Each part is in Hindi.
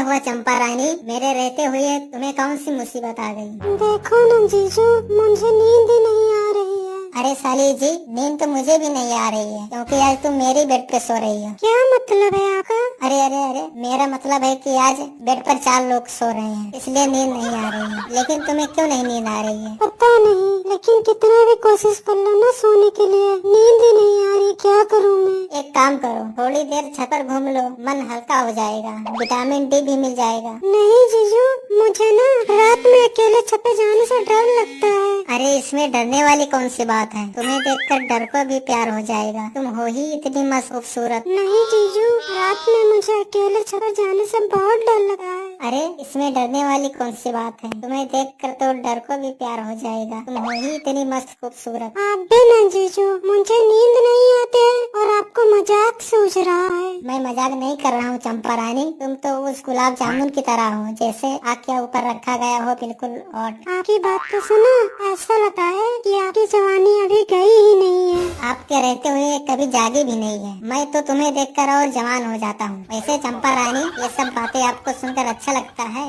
हुआ चंपा रानी, मेरे रहते हुए तुम्हें कौन सी मुसीबत आ गई? देखो न जीजू, मुझे नींद ही नहीं आ रही है। अरे साली जी, नींद तो मुझे भी नहीं आ रही है, क्योंकि आज तुम मेरी बेड पे सो रही हो। क्या मतलब है आपका? अरे अरे अरे, मेरा मतलब है कि आज बेड पर 4 लोग सो रहे हैं, इसलिए नींद नहीं आ रही है। लेकिन तुम्हें क्यों नहीं नींद आ रही है? पता नहीं, लेकिन कितना भी कोशिश कर लो ना सोने के लिए, नींद ही नहीं आ रही। क्या करूँ मैं? एक काम करो, थोड़ी देर छत पर घूम लो, मन हल्का हो जाएगा, विटामिन डी भी मिल जाएगा। नहीं जीजू, मुझे ना रात में अकेले छत पे जाने से डर लगता है। अरे इसमें डरने वाली कौन सी बात है? तुम्हें देखकर डर को भी प्यार हो जाएगा, तुम हो ही इतनी मस्त खूबसूरत। नहीं जीजू, रात में मुझे अकेले छत पर जाने से बहुत डर लगा है। अरे इसमें डरने वाली कौन सी बात है? तुम्हें देखकर तो डर को भी प्यार हो जाएगा, तुम हो ही इतनी मस्त खूबसूरत। आप भी ना जीजू, मुझे नींद नहीं आती और आपको मजाक सूझ रहा है। मैं मजाक नहीं कर रहा हूँ चंपा रानी, तुम तो उस गुलाब जामुन की तरह हो, जैसे आग के ऊपर रखा गया हो, बिल्कुल हॉट। आपकी बात तो सुना, ऐसा लगता है कि आपकी जवानी अभी गई ही नहीं है। आपके रहते हुए कभी जागी भी नहीं है। मैं तो तुम्हें देखकर और जवान हो जाता हूँ। वैसे चंपा रानी, ये सब बातें आपको सुनकर अच्छा लगता है?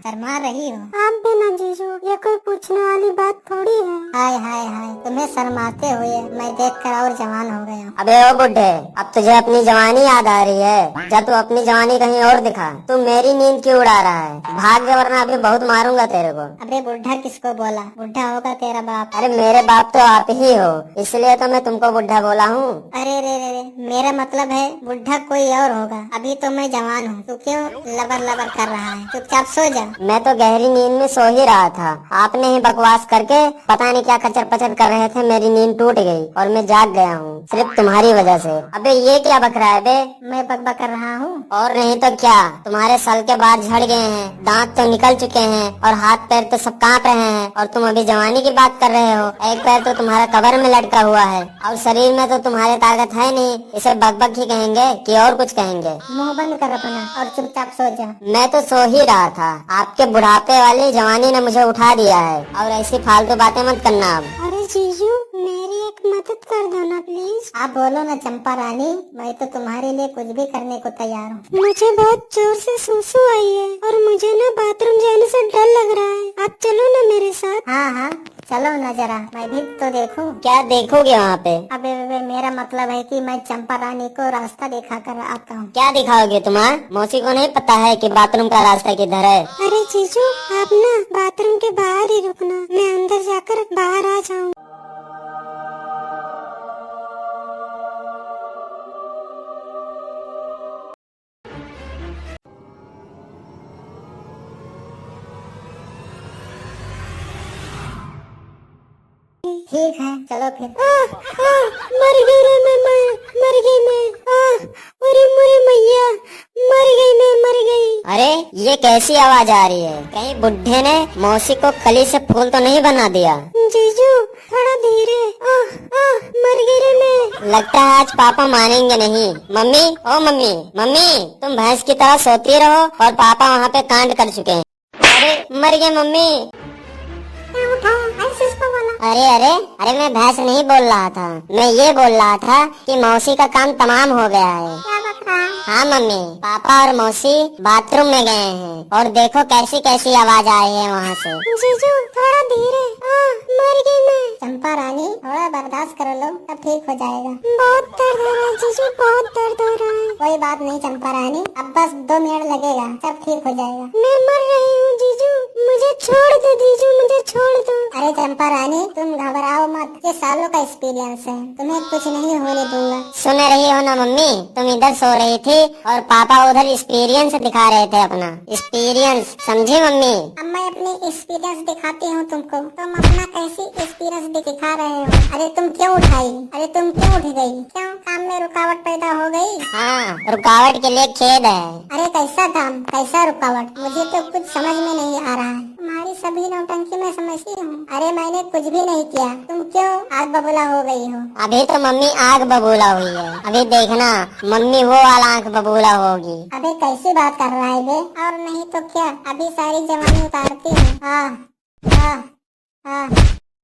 शर्मा रही हो। आप भी ना जीजू, ये कोई पूछने वाली बात थोड़ी है। हाय हाय हाय, तुम्हें शर्माते हुए मैं देखकर और जवान हो गया। अबे ओ बुड्ढे, अब तुझे अपनी जवानी याद आ रही है? जा तू अपनी जवानी कहीं और दिखा। तू मेरी नींद क्यों उड़ा रहा है? भाग जा, वरना अभी बहुत मारूंगा तेरे को। अबे बुढ़ा किसको बोला? बुढ़ा होगा तेरा बाप। अरे मेरे बाप तो आप ही हो, इसलिए तो मैं तुमको बुढ़ा बोला हूँ। अरे रे रे रे, मेरा मतलब है बुढ़ा कोई और होगा। अभी तो मैं जवान हूँ, तू क्यों लबर लबर कर रहा है? चुपचाप सो जा। मैं तो गहरी नींद में सो ही रहा था, आपने ही बकवास करके पता नहीं क्या कचर पचर कर रहे थे, मेरी नींद टूट गई और मैं जाग गया हूँ सिर्फ तुम्हारी वजह से। अबे ये क्या बक रहा है बे? मैं बक कर रहा हूँ? और नहीं तो क्या, तुम्हारे सर के बाल झड़ गए हैं, दांत तो निकल चुके हैं और हाथ पैर तो सब कांप रहे हैं, और तुम अभी जवानी की बात कर रहे हो। एक पैर तो तुम्हारा कबर में लटका हुआ है और शरीर में तो तुम्हारे ताकत है नहीं। इसे बकबक ही कहेंगे कि और कुछ कहेंगे? मुंह बंद कर अपना और चुपचाप सो जा। मैं तो सो ही रहा था, आपके बुढ़ापे वाली जवानी ने मुझे उठा दिया है, और ऐसी फालतू बातें मत करना अब। अरे जीजू, मेरी एक मदद कर दो ना प्लीज। आप बोलो ना चंपा रानी, मैं तो तुम्हारे लिए कुछ भी करने को तैयार हूँ। मुझे बहुत जोर से सुसु आई है और मुझे ना बाथरूम जाने से डर लग रहा है। आप चलो ना मेरे साथ। हाँ हाँ चलो न जरा, मैं भी तो देखूं। क्या देखोगे वहाँ पे? अबे मेरा मतलब है कि मैं चंपा रानी को रास्ता दिखा कर आता हूँ। क्या दिखाओगे तुम्हारा? मौसी को नहीं पता है कि बाथरूम का रास्ता किधर है? अरे जीजू, आप ना बाथरूम के बाहर ही रुकना, मैं अंदर जाकर बाहर आ जाऊँ। ठीक है चलो फिर। मर गई रे मैं, मर गई मैं। अरे मुरे मैया, मर गई मैं, मर गई। अरे ये कैसी आवाज आ रही है? कहीं बुढ़े ने मौसी को कली से फूल तो नहीं बना दिया? जीजू थोड़ा धीरे। मर गई रे मैं। लगता है आज पापा मानेंगे नहीं। मम्मी, ओ मम्मी, मम्मी तुम भैंस की तरह सोती रहो और पापा वहाँ पे कांड कर चुके हैं। अरे मर गए मम्मी। अरे अरे अरे, मैं भैंस नहीं बोल रहा था, मैं ये बोल रहा था कि मौसी का काम तमाम हो गया है। हाँ मम्मी, पापा और मौसी बाथरूम में गए हैं और देखो कैसी कैसी आवाज आई है वहाँ से। जीजू थोड़ा धीरे। मर गई मैं। चंपा रानी थोड़ा बर्दाश्त कर लो, सब ठीक हो जाएगा। बहुत दर्द हो रहा है जीजू, बहुत दर्द हो रहा है। कोई बात नहीं चंपा रानी, अब बस 2 मिनट लगेगा, सब ठीक हो जाएगा। मैं मर रही हूँ जीजू, मुझे छोड़ दो जीजू, मुझे छोड़ दो। अरे चंपा रानी तुम घबराओ मत, ये सालों का एक्सपीरियंस है, तुम्हें कुछ नहीं होने दूंगा। सुन रही हो ना मम्मी, तुम इधर सो रही थी और पापा उधर एक्सपीरियंस दिखा रहे थे अपना एक्सपीरियंस, समझी मम्मी? अब मैं अपनी एक्सपीरियंस दिखाती हूँ तुमको, तुम अपना कैसी एक्सपीरियंस दिखा रहे हो? अरे तुम क्यों उठाई? अरे तुम क्यों उठ गई? क्यों काम में रुकावट पैदा हो गई? हाँ, रुकावट के लिए खेद है। अरे कैसा काम, कैसा रुकावट? मुझे तो कुछ समझ में नहीं आ रहा है। तुम्हारी सभी नौटंकी मैं समझती हूँ। अरे मैंने कुछ भी नहीं किया, तुम क्यों आग बबूला हो गई हो? अभी तो मम्मी आग बबूला हुई है, अभी देखना मम्मी वो वाला आंख बबूला होगी। अबे कैसी बात कर रहा है बे? और नहीं तो क्या, अभी सारी जवानी उतारती हूँ।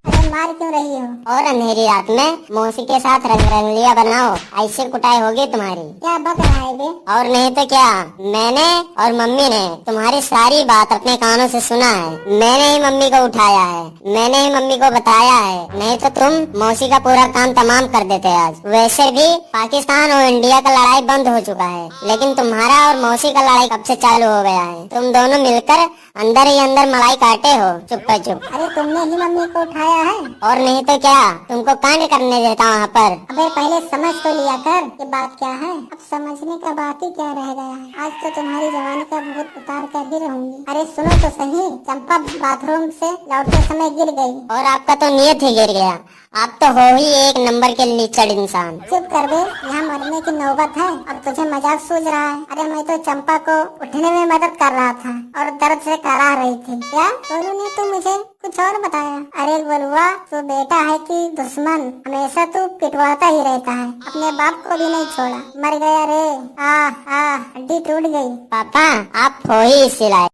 अरे अरे मार क्यों रही हो? और अंधेरी रात में मौसी के साथ रंगलिया बनाओ, ऐसे कुटाई होगी तुम्हारी। क्या बक रहा है बे? और नहीं तो क्या, मैंने और मम्मी ने तुम्हारी सारी बात अपने कानों से सुना है। मैंने ही मम्मी को उठाया है, मैंने ही मम्मी को बताया है, नहीं तो तुम मौसी का पूरा काम तमाम कर देते आज। वैसे भी पाकिस्तान और इंडिया का लड़ाई बंद हो चुका है, लेकिन तुम्हारा और मौसी का लड़ाई कब से चालू हो गया है। तुम दोनों मिलकर अंदर ही अंदर मलाई काटे हो चुप पे चुप। अरे तुमने ही मम्मी को उठाया है। और नहीं तो क्या, तुमको कांड करने देता वहाँ पर। अबे पहले समझ तो लिया कर कि बात क्या है। अब समझने का बात ही क्या रह गया है। आज तो तुम्हारी जवानी का भूत उतार कर ही रहूंगी। अरे सुनो तो सही, चंपा बाथरूम से लौटते समय गिर गई। और आपका तो नियत ही गिर गया, आप तो हो ही एक नंबर के लीचड़ इंसान। चुप कर बे, यहाँ मरने की नौबत है। अब तुझे मजाक सूझ रहा है। अरे मैं तो चंपा को उठने में मदद कर रहा था और दर्द से करा रही थी। क्या गोलू ने तो मुझे कुछ और बताया। अरे गोलुआ, तू बेटा है कि दुश्मन, हमेशा तू पिटवाता ही रहता है। अपने बाप को भी नहीं छोड़ा। मर गया रे, हड्डी टूट गई। पापा आप हो ही इसी लायक।